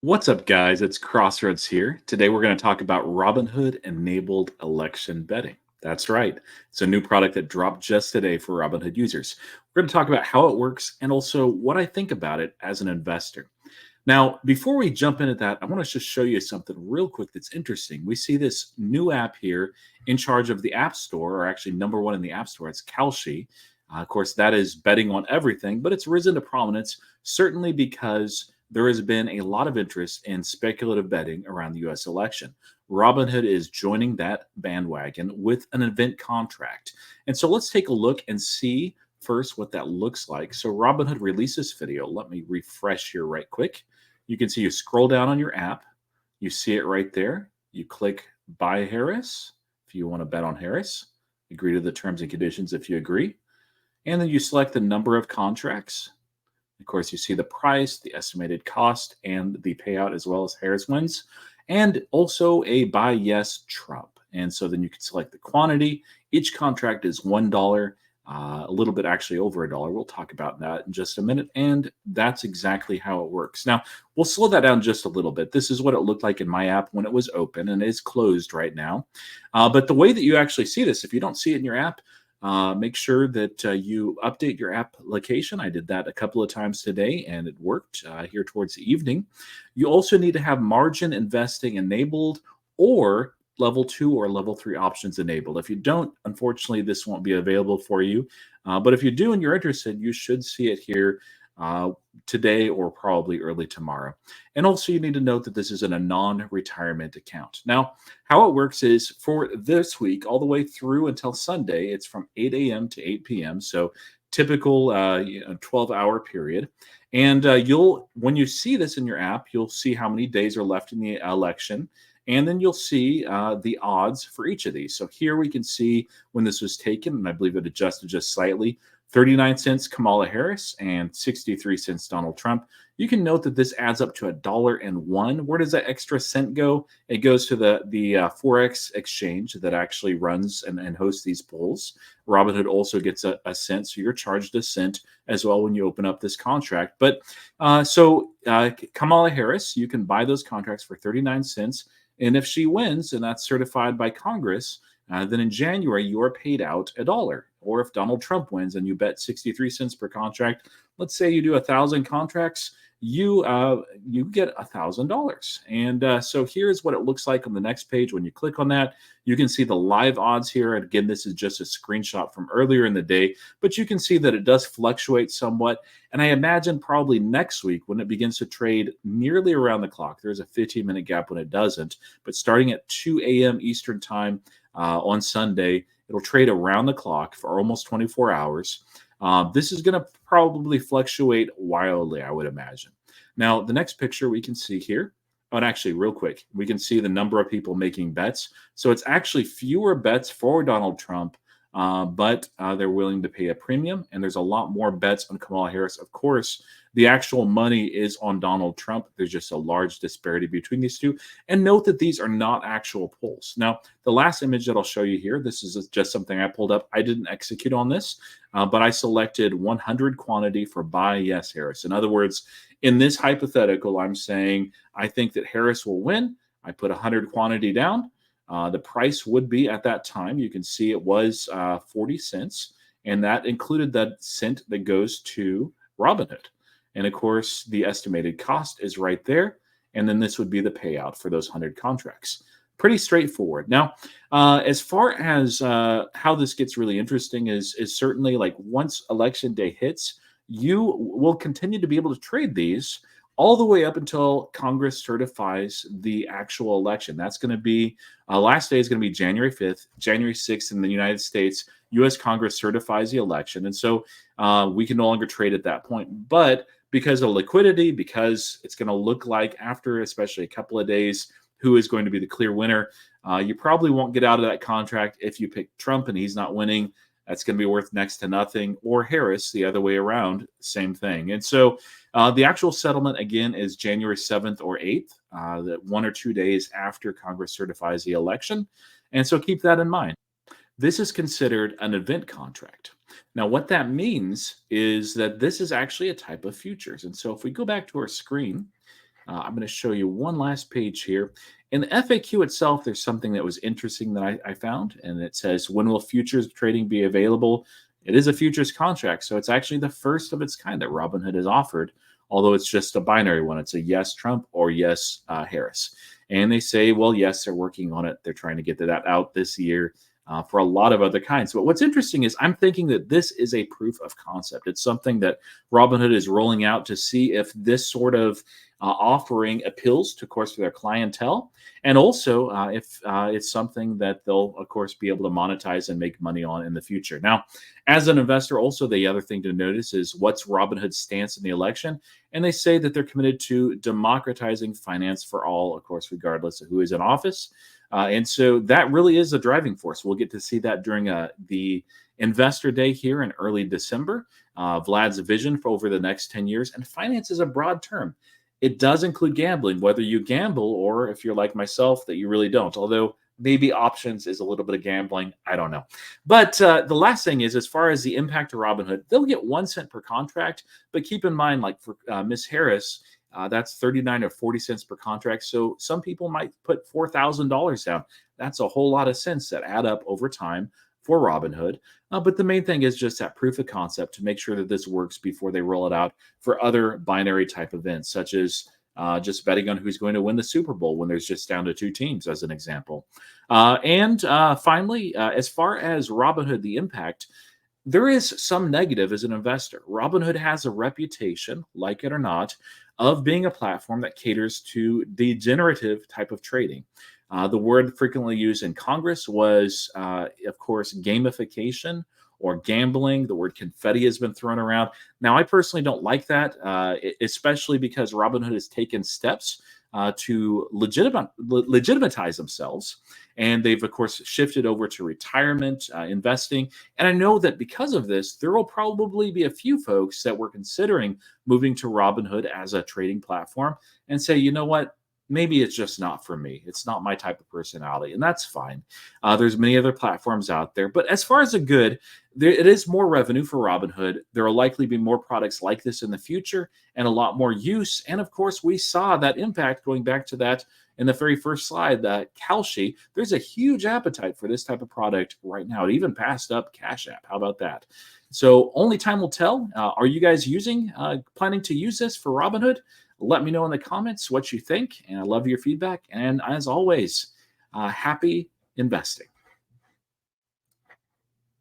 What's up, guys? It's Crossroads here. Today, we're going to talk about Robinhood enabled election betting. That's right. It's a new product that dropped just today for Robinhood users. We're going to talk about how it works and also what I think about it as an investor. Now, before we jump into that, I want to just show you something real quick that's interesting. We see this new app here in charge of the App Store, or actually number one in the App Store. It's Kalshi. Of course, that is betting on everything, but it's risen to prominence certainly because there has been a lot of interest in speculative betting around the US election. Robinhood is joining that bandwagon with an event contract. And so let's take a look and see first what that looks like. So Robinhood released this video. Let me refresh here right quick. You can see you scroll down on your app, you see it right there. You click buy Harris if you want to bet on Harris, agree to the terms and conditions if you agree, and then you select the number of contracts. Of course, you see the price, the estimated cost, and the payout as well as Harris wins, and also a buy yes Trump. And so then you can select the quantity. Each contract is $1, a little bit actually over $1. We'll talk about that in just a minute. And that's exactly how it works. Now, we'll slow that down just a little bit. This is what it looked like in my app when it was open, and it's closed right now. But the way that you actually see this, if you don't see it in your app, make sure that you update your application. I did that a couple of times today and it worked here towards the evening. You also need to have margin investing enabled or level 2 or level 3 options enabled. If you don't, unfortunately, this won't be available for you. But if you do and you're interested, you should see it here today or probably early tomorrow. And also you need to note that this is in a non-retirement account. Now, how it works is for this week, all the way through until Sunday, it's from 8 a.m. to 8 p.m. So typical 12-hour period. And when you see this in your app, you'll see how many days are left in the election. And then you'll see the odds for each of these. So here we can see when this was taken, and I believe it adjusted just slightly, 39 cents Kamala Harris and 63 cents Donald Trump. You can note that this adds up to $1.01. Where does that extra cent go? It goes to the Forex exchange that actually runs and hosts these polls. Robinhood also gets a cent, so you're charged a cent as well when you open up this contract. But Kamala Harris, you can buy those contracts for 39 cents. And if she wins, and that's certified by Congress, then in January, you are paid out $1. Or if Donald Trump wins and you bet 63 cents per contract, let's say you do 1,000 contracts, you get $1,000. And so here's what it looks like on the next page. When you click on that, you can see the live odds here. And again, this is just a screenshot from earlier in the day, but you can see that it does fluctuate somewhat. And I imagine probably next week when it begins to trade nearly around the clock, there's a 15-minute gap when it doesn't, but starting at 2 a.m. Eastern time on Sunday, it'll trade around the clock for almost 24 hours. This is going to probably fluctuate wildly, I would imagine. Now, the next picture we can see here, and actually real quick, we can see the number of people making bets. So it's actually fewer bets for Donald Trump, but they're willing to pay a premium. And there's a lot more bets on Kamala Harris. Of course, the actual money is on Donald Trump. There's just a large disparity between these two. And note that these are not actual polls. Now, the last image that I'll show you here, this is just something I pulled up. I didn't execute on this, but I selected 100 quantity for buy yes Harris. In other words, in this hypothetical, I'm saying I think that Harris will win. I put 100 quantity down. The price would be at that time, you can see it was 40 cents, and that included that cent that goes to Robinhood. And of course, the estimated cost is right there. And then this would be the payout for those 100 contracts. Pretty straightforward. Now, as far as how this gets really interesting is certainly like once election day hits, you will continue to be able to trade these all the way up until Congress certifies the actual election. That's going to be, last day is going to be January 5th, January 6th in the United States. U.S. Congress certifies the election. And so we can no longer trade at that point. But because of liquidity, because it's going to look like after especially a couple of days, who is going to be the clear winner, you probably won't get out of that contract if you pick Trump and he's not winning. That's going to be worth next to nothing, or Harris the other way around, same thing. And so the actual settlement, again, is January 7th or 8th, that 1 or 2 days after Congress certifies the election. And so keep that in mind. This is considered an event contract. Now, what that means is that this is actually a type of futures. And so if we go back to our screen I'm going to show you one last page here. In the FAQ itself, there's something that was interesting that I found, and it says, when will futures trading be available? It is a futures contract, so it's actually the first of its kind that Robinhood has offered, although it's just a binary one. It's a yes Trump or yes Harris. And they say, well, yes, they're working on it. They're trying to get that out this year. For a lot of other kinds. But what's interesting is I'm thinking that this is a proof of concept. It's something that Robinhood is rolling out to see if this sort of offering appeals to, of course, to their clientele, and also if it's something that they'll, of course, be able to monetize and make money on in the future. Now, as an investor, also the other thing to notice is what's Robinhood's stance in the election, and they say that they're committed to democratizing finance for all, of course, regardless of who is in office. And so that really is a driving force. We'll get to see that during the Investor Day here in early December. Vlad's vision for over the next 10 years. And finance is a broad term. It does include gambling, whether you gamble or if you're like myself, that you really don't. Although maybe options is a little bit of gambling. I don't know. But the last thing is, as far as the impact to Robinhood, they'll get 1 cent per contract. But keep in mind, like for Miss Harris, that's 39 or 40 cents per contract. So some people might put $4,000 down. That's a whole lot of cents that add up over time for Robinhood. But the main thing is just that proof of concept to make sure that this works before they roll it out for other binary type events, such as just betting on who's going to win the Super Bowl when there's just down to 2 teams, as an example. And finally, as far as Robinhood, the impact, there is some negative as an investor. Robinhood has a reputation, like it or not, of being a platform that caters to degenerative type of trading. The word frequently used in Congress was, of course, gamification or gambling. The word confetti has been thrown around. Now, I personally don't like that, especially because Robinhood has taken steps to legitimatize themselves. And they've, of course, shifted over to retirement investing. And I know that because of this, there will probably be a few folks that were considering moving to Robinhood as a trading platform and say, you know what? Maybe it's just not for me. It's not my type of personality, and that's fine. There's many other platforms out there, but as far as the good, it is more revenue for Robinhood. There will likely be more products like this in the future, and a lot more use. And of course, we saw that impact going back to that in the very first slide. That Kalshi, there's a huge appetite for this type of product right now. It even passed up Cash App. How about that? So only time will tell. Are you guys planning to use this for Robinhood? Let me know in the comments what you think, and I love your feedback. And as always, happy investing.